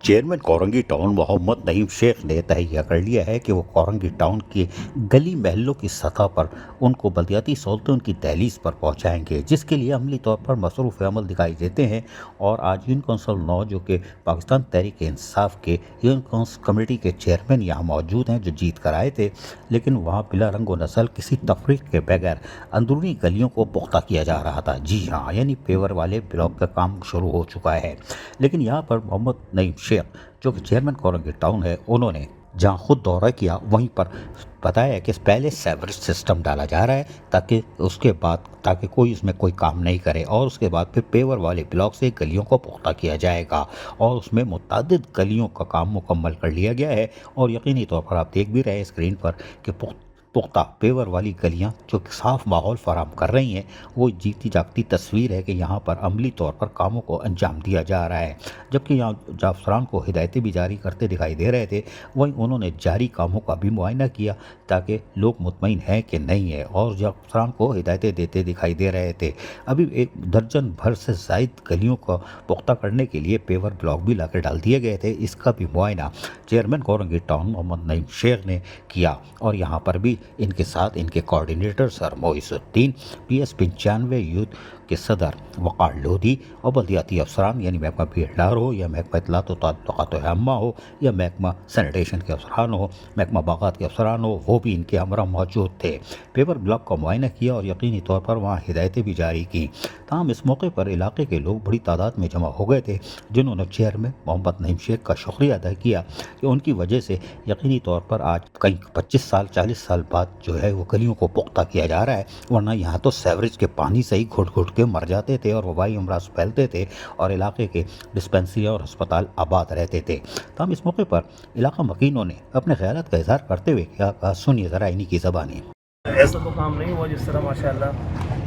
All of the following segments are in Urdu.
چیئرمین کورنگی ٹاؤن محمد نعیم شیخ نے تہیہ کر لیا ہے کہ وہ کورنگی ٹاؤن کے گلی محلوں کی سطح پر ان کو بلدیاتی سہولتیں ان کی دہلیز پر پہنچائیں گے، جس کے لیے عملی طور پر مصروف عمل دکھائی دیتے ہیں۔ اور آج یونین کونسل 9 جو کہ پاکستان تحریک انصاف کے یونین کونسل کمیٹی کے چیئرمین یہاں موجود ہیں جو جیت کر آئے تھے، لیکن وہاں بلا رنگ و نسل کسی تفریق کے بغیر اندرونی گلیوں کو پختہ کیا جا رہا تھا۔ جی ہاں، یعنی پیور والے بلاک کا کام شروع ہو چکا ہے، لیکن یہاں پر محمد نعیم شیخ جو کہ چیئرمین کورنگی ٹاؤن ہے، انہوں نے جہاں خود دورہ کیا وہیں پر بتایا کہ پہلے سیوریج سسٹم ڈالا جا رہا ہے تاکہ کوئی اس میں کوئی کام نہیں کرے، اور اس کے بعد پھر پیور والے بلاک سے گلیوں کو پختہ کیا جائے گا، اور اس میں متعدد گلیوں کا کام مکمل کر لیا گیا ہے۔ اور یقینی طور پر آپ دیکھ بھی رہے ہیں اسکرین پر کہ پختہ پیور والی گلیاں جو صاف ماحول فراہم کر رہی ہیں، وہ جیتی جاگتی تصویر ہے کہ یہاں پر عملی طور پر کاموں کو انجام دیا جا رہا ہے۔ جبکہ یہاں افسران کو ہدایتیں بھی جاری کرتے دکھائی دے رہے تھے، وہیں انہوں نے جاری کاموں کا بھی معائنہ کیا تاکہ لوگ مطمئن ہیں کہ نہیں ہے، اور جب افسران کو ہدایتیں دیتے دکھائی دے رہے تھے۔ ابھی ایک درجن بھر سے زائد گلیوں کو پختہ کرنے کے لیے پیور بلاک بھی لا کے ڈال دیے گئے تھے، اس کا بھی معائنہ چیئرمین کورنگی ٹاؤن محمد نعیم شیخ نے کیا۔ اور یہاں پر بھی ان کے ساتھ ان کے کوارڈینیٹر سر موئز الدین، پی ایس 95 یوتھ کے صدر وقار لودھی، اور بلدیاتی افسران یعنی محکمہ PLR ہو یا محکمہ اطلاعات و تعلقات عامہ ہو یا محکمہ سینیٹیشن کے افسران ہو، محکمہ باغات کے افسران ہو، وہ بھی ان کے ہمراہ موجود تھے۔ پیور بلاک کا معائنہ کیا اور یقینی طور پر وہاں ہدایتیں بھی جاری کی۔ تاہم اس موقع پر علاقے کے لوگ بڑی تعداد میں جمع ہو گئے تھے، جنہوں نے چیئرمین محمد نعیم شیخ کا شکریہ ادا کیا کہ ان کی وجہ سے یقینی طور پر آج کئی 25 سال 40 سال بعد جو ہے وہ گلیوں کو پختہ کیا جا رہا ہے، ورنہ یہاں تو سیوریج کے پانی سے ہی گھٹ گھٹ کے مر جاتے تھے اور وبائی امراض پھیلتے تھے، اور علاقے کے ڈسپینسری اور ہسپتال آباد رہتے تھے۔ تاہم اس موقع پر علاقہ مکینوں نے اپنے خیالات کا اظہار کرتے ہوئے کیا کہا، سنیے ذرا انہی کی زبانی۔ ایسا تو کام نہیں ہوا جس طرح ماشاءاللہ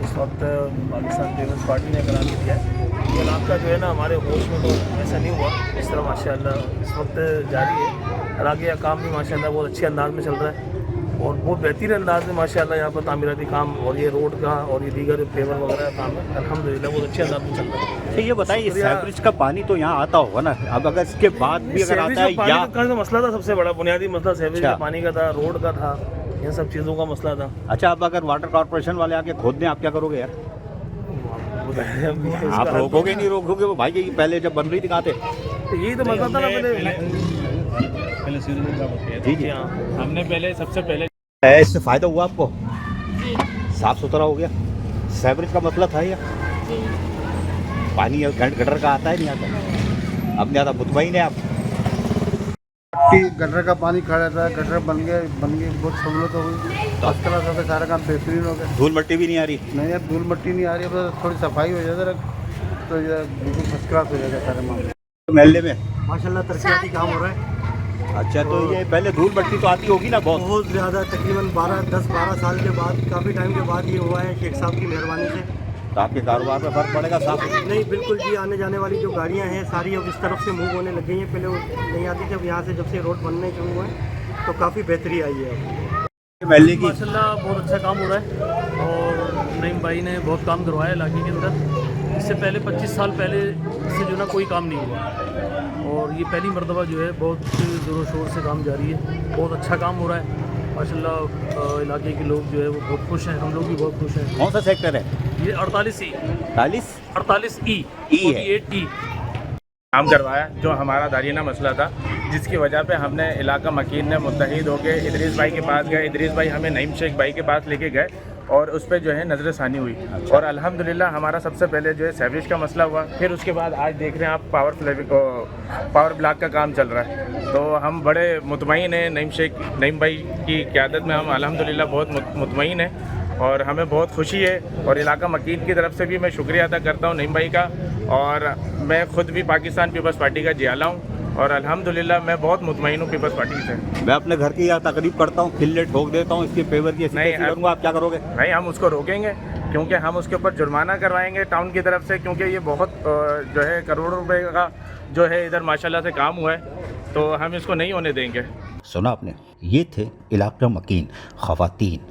اس وقت پاکستان پیپلز پارٹی نے کرا دیا ہے۔ یہ علاقہ جو ہے نا ہمارے ہوش میں تو ایسا نہیں ہوا اس طرح ماشاءاللہ اس وقت جاری ہے۔ علاقے کا کام بھی ماشاءاللہ بہت اچھے انداز میں چل رہا ہے، اور بہت بہترین انداز میں ماشاءاللہ یہاں پر تعمیراتی کام اور یہ روڈ کا اور یہ دیگر پیور وغیرہ کا کام ہے الحمدللہ بہت اچھے انداز میں چل رہا ہے۔ اچھا یہ بتائیے، سیوریج کا پانی تو یہاں آتا ہوگا نا، اب اگر اس کے بعد بھی اگر آتا ہے یا پانی کا مسئلہ تھا، سب سے بڑا بنیادی مسئلہ سیوریج کا پانی کا تھا، روڈ کا تھا، ان سب چیزوں کا مسئلہ تھا۔ اچھا اب اگر واٹر کارپوریشن والے آ کے کھود دیں، آپ کیا کرو گے یار؟ آپ روکو گے نہیں روکو گے؟ وہ بھائی کہ پہلے جب بن رہی تھی کہاں تھے؟ یہی تو مسئلہ تھا نا جی جی ہم نے پہلے سب سے پہلے اس سے فائدہ ہوا آپ کو؟ صاف ستھرا ہو گیا؟ سیوریج کا مسئلہ تھا یا پانی گٹر کا آتا ہے نہیں آتا؟ اب زیادہ مطمئن ہے آپ؟ گٹر کا پانی کھڑا رہتا ہے، گٹر بن گئے بہت سہولت ہو گئی، اس طرح سے سارا کام بہترین ہو گیا۔ دھول مٹی بھی نہیں آ رہی؟ نہیں یار، دھول مٹی نہیں آ رہی، اب تھوڑی صفائی ہو جائے تو یہ بالکل فرسٹ کلاس ہو جائے گا سارے معاملے۔ محلے میں ماشاءاللہ ترقیاتی کام ہو رہا ہے۔ اچھا تو یہ پہلے دھول مٹی تو آتی ہوگی نا بہت زیادہ، تقریباً 10-12 سال کے بعد، کافی ٹائم کے بعد یہ ہوا ہے شیخ صاحب کی مہربانی سے۔ تو آپ کے کاروبار میں فرق پڑے گا صاف؟ نہیں بالکل جی، آنے جانے والی جو گاڑیاں ہیں ساری اب اس طرف سے موو ہونے لگ گئی ہیں، پہلے وہ نہیں آتی تھی، اب یہاں سے جب سے روڈ بننے شروع ہوئے ہیں تو کافی بہتری آئی ہے اب۔ محلے کی ماشاءاللہ بہت اچھا کام ہو رہا ہے، اور نعیم بھائی نے بہت کام کروایا علاقے کے اندر۔ اس سے پہلے 25 سال پہلے اس سے جو نا کوئی کام نہیں ہوا، اور یہ پہلی مرتبہ جو ہے بہت زور و شور سے کام جاری ہے، بہت اچھا کام ہو رہا ہے ماشاءاللہ۔ علاقے کے لوگ جو ہے وہ بہت خوش ہیں، ہم لوگ بھی بہت خوش ہیں۔ کون سا سیکٹر ہے؟ یہ 48E 48E کام کروایا جو ہمارا دارینہ مسئلہ تھا، جس کی وجہ پہ ہم نے علاقہ مکین نے متحد ہو کے ادریس بھائی کے پاس گئے، ادریس بھائی ہمیں نعیم شیخ بھائی کے پاس لے کے گئے، اور اس پہ جو ہے نظر ثانی ہوئی، اور الحمدللہ ہمارا سب سے پہلے جو ہے سیوریج کا مسئلہ ہوا، پھر اس کے بعد آج دیکھ رہے ہیں آپ پاور بلاک کا کام چل رہا ہے۔ تو ہم بڑے مطمئن ہیں، نعیم بھائی کی قیادت میں ہم الحمدللہ بہت مطمئن ہیں، اور ہمیں بہت خوشی ہے، اور علاقہ مکین کی طرف سے بھی میں شکریہ ادا کرتا ہوں نعیم بھائی کا، اور میں خود بھی پاکستان پیپلز پارٹی کا جیالہ ہوں، اور الحمدللہ میں بہت مطمئن ہوں پیپلز پارٹی سے۔ میں اپنے گھر کی یہاں تقریب کرتا ہوں، کھلے ٹھوک دیتا ہوں، اس کے پیور کی نہیں کروں گا، آپ کیا کرو گے؟ نہیں، ہم اس کو روکیں گے، کیونکہ ہم اس کے اوپر جرمانہ کروائیں گے ٹاؤن کی طرف سے، کیونکہ یہ بہت جو ہے کروڑوں روپے کا جو ہے ادھر ماشاءاللہ سے کام ہوا ہے، تو ہم اس کو نہیں ہونے دیں گے۔ سنا آپ نے، یہ تھے علاقہ مکین خواتین،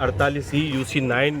48 UC9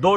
2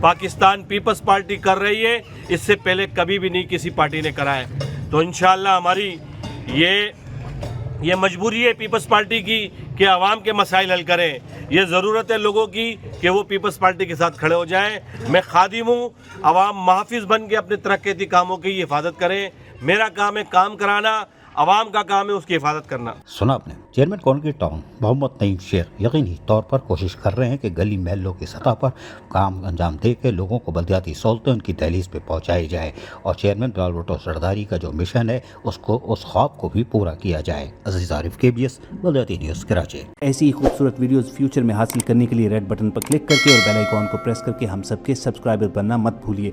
پاکستان پیپلز پارٹی کر رہی ہے، اس سے پہلے کبھی بھی نہیں کسی پارٹی نے کرا ہے. تو انشاءاللہ ہماری یہ مجبوری ہے پیپلز پارٹی کی کہ عوام کے مسائل حل کریں. یہ ضرورت ہے لوگوں کی کہ وہ پیپلز پارٹی کے ساتھ کھڑے ہو جائیں. میں خادم ہوں، عوام محافظ بن کے اپنے ترقیاتی کاموں کی حفاظت کریں. میرا کام ہے کام کرانا، عوام کا کام ہے اس کی حفاظت کرنا. سنا آپ نے چیئرمین کانکریٹ ٹاؤن محمد نعیم شیخ یقینی طور پر کوشش کر رہے ہیں کہ گلی محلوں کی سطح پر کام انجام دے کے لوگوں کو بلدیاتی سہولتیں ان کی دہلیز پہ پہنچائی جائے اور چیئرمین بلال بھٹو سرداری کا جو مشن ہے اس خواب کو بھی پورا کیا جائے. عزیز عارف KBS بلدیاتی نیوز کراچی. ایسی ہی خوبصورت ویڈیوز فیوچر میں حاصل کرنے کے لیے ریڈ بٹن پر کلک کر کے اور بیل آئیکن کو پریس کر کے ہم سب کے سبسکرائبر بننا مت بھولیے.